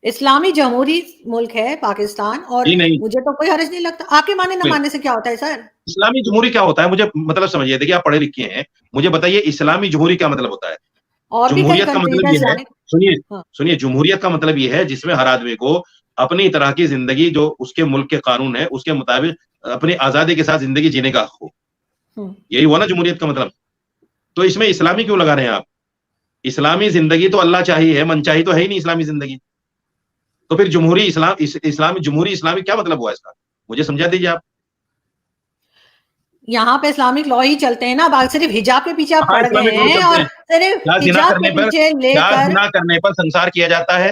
اسلامی جمہوری ملک ہے پاکستان، اور جی نہیں، مجھے تو کوئی حرج نہیں لگتا. آپ کے ماننے نہ ماننے سے کیا ہوتا ہے سر؟ اسلامی جمہوری کیا ہوتا ہے مجھے مطلب سمجھیے، دیکھیے آپ پڑھے لکھے ہیں، مجھے بتائیے اسلامی جمہوری کیا مطلب ہوتا ہے. اور بھی کئی جمہوریت کا کنٹریز مطلب ہیں یہ ہے، اسلامک. سنیے جمہوریت کا مطلب یہ ہے جس میں ہر آدمی کو اپنی طرح کی زندگی جو اس کے ملک کے قانون ہے اس کے مطابق اپنی آزادی کے ساتھ زندگی جینے کا حق ہو. یہی ہوا نا جمہوریت کا مطلب. تو اس میں اسلامی کیوں لگا رہے ہیں آپ؟ اسلامی زندگی تو اللہ چاہی ہے، من چاہی تو ہے ہی نہیں اسلامی زندگی. تو پھر جمہوری اسلامی کیا مطلب ہوا اس کا؟ مجھے سمجھا دیجیے آپ. یہاں پہ اسلامک لا ہی چلتے ہیں نا، صرف حجاب کے پیچھے آپ پڑ گئے ہیں، اور صرف کیا زنا حجاب کرنے کے پر پیچھے لے کر زنا کرنے پر سنسار کیا جاتا ہے؟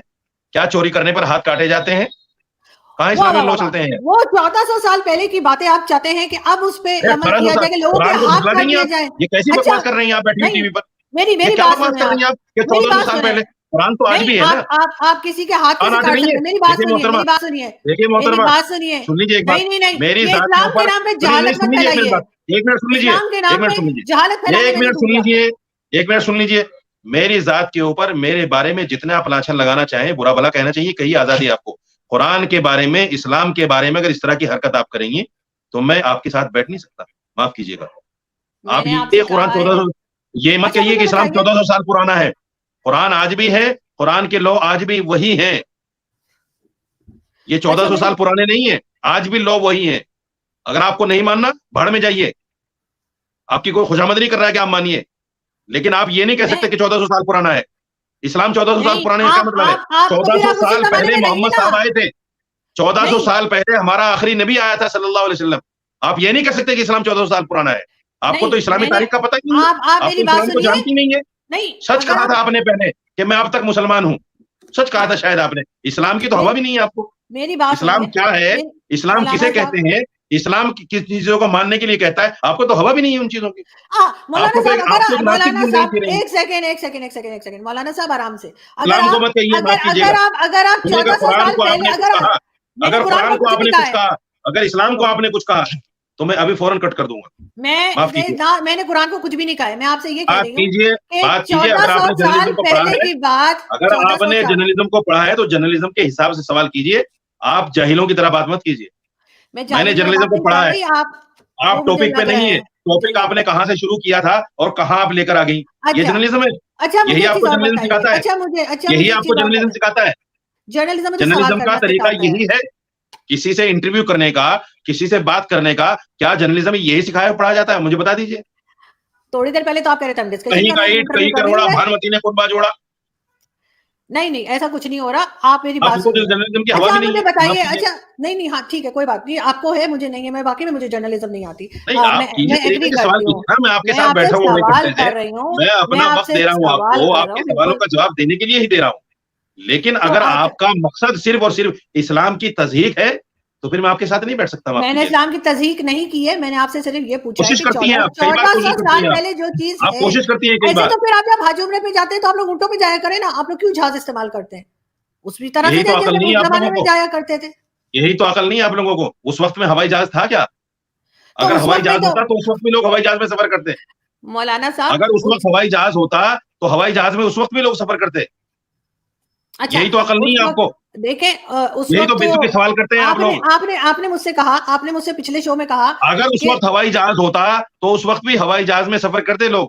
کیا چوری کرنے پر ہاتھ کاٹے جاتے ہیں؟ کہاں واہ اسلامی واہ لو واہ چلتے ہیں؟ وہ 1400 سال پہلے کی باتیں آپ چاہتے ہیں کہ اب اس پہ عمل کیا جائے کہ لوگوں کے قرآن کو ہاتھ جھٹلا کاٹ دیں گے دیا آپ؟ جائے؟ یہ کیسی اچھا بکواس کر رہی ہیں آپ بیٹھی ہوئی ٹی نہیں، وی پر؟ میری یہ کیا بات بکواس سنیں کر رہی ہیں آپ کہ میری 1400 بات سال سنیں. پہلے؟ قرآن تو آج نہیں، بھی ہے نا. آپ کسی کے ہاتھ قرآن کیسے آج کاٹ نہیں سکتے ہے. ہیں؟ میری بات دیکھیے سنیے، محترمہ، میری بات سنیے، دیکھیے میری محترمہ، بات سنیے. سن لیجیے ایک بات. نہیں نہیں نہیں، میری یہ ذات کے اسلام کے اوپر نام پہ سنیے، جہالت سن مت لیجیے ایک منٹ پھیلائیے. بات. ایک منٹ سن لیجیے، اسلام کے ایک نام منٹ پہ سن لیجیے، جہالت پھیلانے ایک میں نہیں منٹ سن چوک لیجیے، ایک منٹ سن لیجیے. میری ذات کے اوپر میرے بارے میں جتنا آپ لاچھن لگانا چاہیں، برا بھلا کہنا چاہیے، کہی آزادی آپ کو. قرآن کے بارے میں، اسلام کے بارے میں اگر اس طرح کی حرکت آپ کریں گی تو میں آپ کے ساتھ بیٹھ نہیں سکتا. معاف کیجیے گا. میں آپ نے آپ یہ سے قرآن کہا ہے. 1400، یہ مت اچھا کہیے کہ مجھے اسلام بتائیے، 1400 سال پرانا ہے. قرآن آج بھی ہے، قرآن کے لو آج بھی وہی ہیں. یہ 1400 سال پرانے نہیں ہیں، آج بھی لو وہی ہیں. اگر آپ کو نہیں ماننا، بھاڑ میں جائیے. آپ کی کوئی خوشامد نہیں کر رہا ہے کہ آپ مانیے، لیکن آپ یہ نہیں کہہ سکتے کہ 1400 سال پرانا ہے. اسلام 1400 سال نہیں، پرانے کا کیا مطلب ہے؟ آپ تو پھر 1400 آپ اسی سال زمانے پہلے میں رہیے محمد نا. صاحب آئے تھے. 1400 نہیں سال پہلے ہمارا آخری نبی آیا تھا صلی اللہ علیہ وسلم. آپ یہ نہیں کہہ سکتے کہ اسلام 1400 سال پرانا ہے. آپ کو تو نہیں، اسلامی میں نے تاریخ کا پتہ ہی نہیں ہے. آپ آپ تو میری بات اسلام کو سنیے. جانتی نہیں ہے. نہیں، سچ اگر کہا تھا آپ آپ نے پہلے کہ میں اب تک مسلمان ہوں. سچ کہا تھا شاید آپ نے. اسلام کی تو ہوا بھی نہیں ہے آپ کو. میری بات اسلام سنیے. کیا ہے؟ اسلام مولانا کسے صاحب، کہتے ہیں؟ اسلام کس چیزوں کو ماننے کے لیے کہتا ہے؟ آپ کو تو ہوا بھی نہیں ہے ان چیزوں کی. آپ مولانا کو تو صاحب، آپ تو ایک ناستک مولانا زندگی صاحب جی رہی ہیں. ایک سیکنڈ مولانا صاحب آرام سے. اسلام کو مت کہیے، معاف کیجیے گا. اگر آپ سنیے، اگر 1400 قرآن سال کو آپ پہلے، نے کچھ کہا، میں نے اگر قرآن قرآن کو کو کچھ آپ نہیں نے کہا کچھ ہے. کہا، اگر اسلام کو آپ نے کچھ کہا تو میں ابھی فوراً کٹ کر دوں گا. معاف کیجیے، میں نے قرآن کو کچھ بھی نہیں کہا ہے. میں آپ سے یہ کہہ بات رہی ہوں کیجیے، کہ بات کیجیے. اگر آپ 1400 نے سال جرنلزم کو پڑھا پہلے ہے، کی بات، اگر آپ 1400 نے سال جرنلزم کو پڑھا ہے تو جرنلزم کے حساب سے سوال کیجیے. آپ جاہلوں کی طرح بات مت کیجیے. میں نے جاہلی کی طرح جرنلزم بات کو نہیں پڑھا کر ہے. رہی. وہ آپ مجھے ٹاپک پہ لگ رہا نہیں ہے. ہے. ٹاپک آپ نے کہاں سے شروع کیا تھا اور کہاں آپ لے کر آ گئی. یہ اچھا جرنلزم ہے. اچھا مجھے یہی ایک آپ چیز کو اور جرنلزم بتائیے. سکھاتا ہے. اچھا مجھے یہی ایک آپ کو چیز اور جرنلزم بتائیے. سکھاتا ہے. جرنلزم مجھے سوال جرنلزم کا کرنا طریقہ سکھاتا ہے. یہی ہے. کسی سے انٹرویو کرنے کا، کسی سے بات کرنے کا، کیا جرنلزم یہی سکھایا پڑھا جاتا ہے؟ مجھے بتا دیجیے. تھوڑی دیر پہلے تو آپ کہہ رہے تھے ہم ڈسکشن کہیں کر کا رہے ہیں، اینٹ انٹرویو کہیں کر کروڑا، نہیں رہے. بھانوتی نے کنبا جوڑا. نہیں ایسا کچھ نہیں ہو رہا. آپ میری آپ بات کو سنیے. جرنلزم کی ہوا اچھا بھی آپ نہیں مجھے ہے. معاف بتائیے. کیجیے. اچھا نہیں ہاں ٹھیک ہے، کوئی بات نہیں. آپ کو ہے، مجھے نہیں ہے. میں واقعی میں مجھے جرنلزم نہیں آتی. نہیں، آپ کیجیے، میں طریقے ایگری سے سوال کرتی ہوں. کیجیے نا. میں آپ کے میں ساتھ آپ سے بیٹھا ہوں 1 سوال گھنٹے سے. کر رہی ہوں. میں میں اپنا آپ وقت سے دے رہا ہوں آپ سوال کو. کر آپ رہا کے ہوں سوالوں بالکل. کا جواب دینے کے لیے ہی دے رہا ہوں. لیکن تو اگر آپ کا مقصد صرف اور صرف اسلام کی تضحیق ہے تو پھر میں آپ کے ساتھ نہیں بیٹھ سکتا. معاف میں نے کیجیے. اسلام کی تضحیق نہیں کی ہے. میں نے آپ سے صرف یہ پوچھا ہے کوشش کہ کرتی ہیں آپ، کئی بار 1400 کوشش کرتی سال ہیں آپ. پہلے جو چیز آپ ہے. کوشش کرتی ہیں کئی ایسے بار. تو پھر آپ جب حج عمرے پہ جاتے ہیں تو آپ لوگ اونٹوں پہ جایا کریں نا. آپ لوگ کیوں جہاز استعمال کرتے ہیں؟ اسی طرح سے یہی تو عقل جیسے نہیں ہے اس آپ زمانے لوگوں میں کو. جایا کرتے تھے. یہی تو عقل نہیں ہے آپ لوگوں کو. اس وقت میں ہوائی جہاز تھا کیا؟ تو اگر اس ہوائی وقت میں جہاز ہوتا تو اس وقت بھی لوگ ہوائی جہاز میں سفر کرتے. مولانا صاحب اگر اس وقت ہوائی جہاز ہوتا تو ہوائی جہاز میں اس وقت بھی لوگ سفر کرتے. اچھا یہی تو عقل نہیں اس ہے آپ کو. وقت دیکھیں اس یہی تو وقت بے تکی سوال کرتے ہیں آپ لوگ. آپ نے مجھ سے کہا، آپ نے مجھ سے پچھلے شو میں کہا اگر اس کہ وقت ہوائی جہاز ہوتا تو اس وقت بھی ہوائی جہاز میں سفر کرتے لوگ.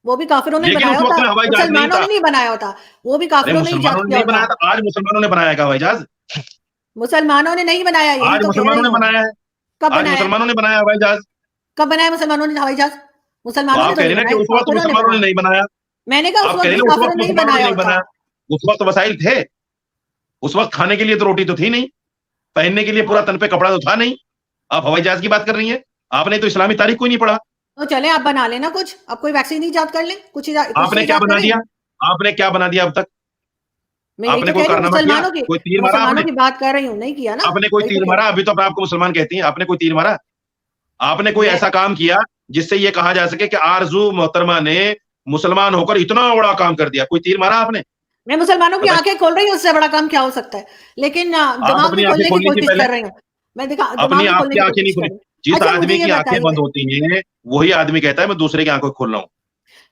وہ بھی کافروں نے لیکن بنایا اس وقت ہوتا، میں ہوائی جہاز نہیں مسلمانوں تھا. نے نہیں بنایا ہوتا. وہ بھی ارے کافروں نے ایجاد مسلمانوں نے کیا نہیں ہوتا. بنایا تھا. آج مسلمانوں نے بنایا کیا ہوائی جہاز؟ مسلمانوں نے نہیں بنایا. یہی آج تو کہہ مسلمانوں رہی نے ہوں. بنایا ہے. کب آج بنایا ہے؟ مسلمانوں نے بنایا ہوائی جہاز. کب بنایا مسلمانوں نے ہوائی جہاز؟ تو مسلمانوں نے آپ تو کہہ رہے نہیں ہیں کہ بنایا، اس وقت کافروں نے مسلمانوں نے بنایا. نہیں بنایا. میں نے کہا اس آپ کہہ وقت رہے بھی ہیں اس کافروں وقت نے نہیں مسلمانوں نے بنایا نہیں ہوتا. بنایا. اس وقت وسائل تھے. اس وقت کھانے کے لیے تو روٹی تو تھی نہیں. پہننے کے لیے پورا تن پہ کپڑا تو تھا نہیں. آپ ہوائی جہاز کی بات کر رہی ہیں. آپ نے تو اسلامی تاریخ کوئی نہیں پڑھا. تو چلیں آپ بنا لینا کچھ. آپ کوئی ویکسین ایجاد کر لیں. کچھ آپ تو نے کیا ایجاد بنا کریں. دیا؟ آپ نے کیا بنا دیا اب تک؟ میں آپ یہی نے تو کوئی کہہ رہی ہوں، کارنامہ کیا؟ مسلمانوں کی کوئی تیر مارا آپ مسلمانوں نے؟ کی بات کر رہی ہوں. نہیں کیا نا. آپ نے کوئی وہی تو تیر کہہ مارا؟ رہی ابھی تو آپ کو مسلمان کہتی ہیں. آپ نے کوئی تیر مارا؟ آپ نے ہوں. کوئی ایسا کام کیا جس سے یہ کہا جا سکے کہ آرزو محترمہ نے مسلمان ہو کر اتنا بڑا کام کر دیا؟ کوئی تیر مارا آپ نے؟ میں مسلمانوں کی بتائیے. آنکھیں کھول رہی ہوں. اس سے بڑا کام کیا ہو سکتا ہے؟ لیکن آپ دماغ بھی اپنی آنکھیں کھولنے کی کھول لیجیے کوشش پہلے. کر رہی ہوں. میں دماغ اپنی بھی آپ کھولنے کی کی آنکھیں نہیں کوشش کر کھولی. رہی ہوں. جس اچھا مجھے آدمی یہ کی آنکھیں بند بتائیے. ہوتی ہیں وہی آدمی کہتا ہے میں دوسرے کی آنکھیں کھول رہا ہوں.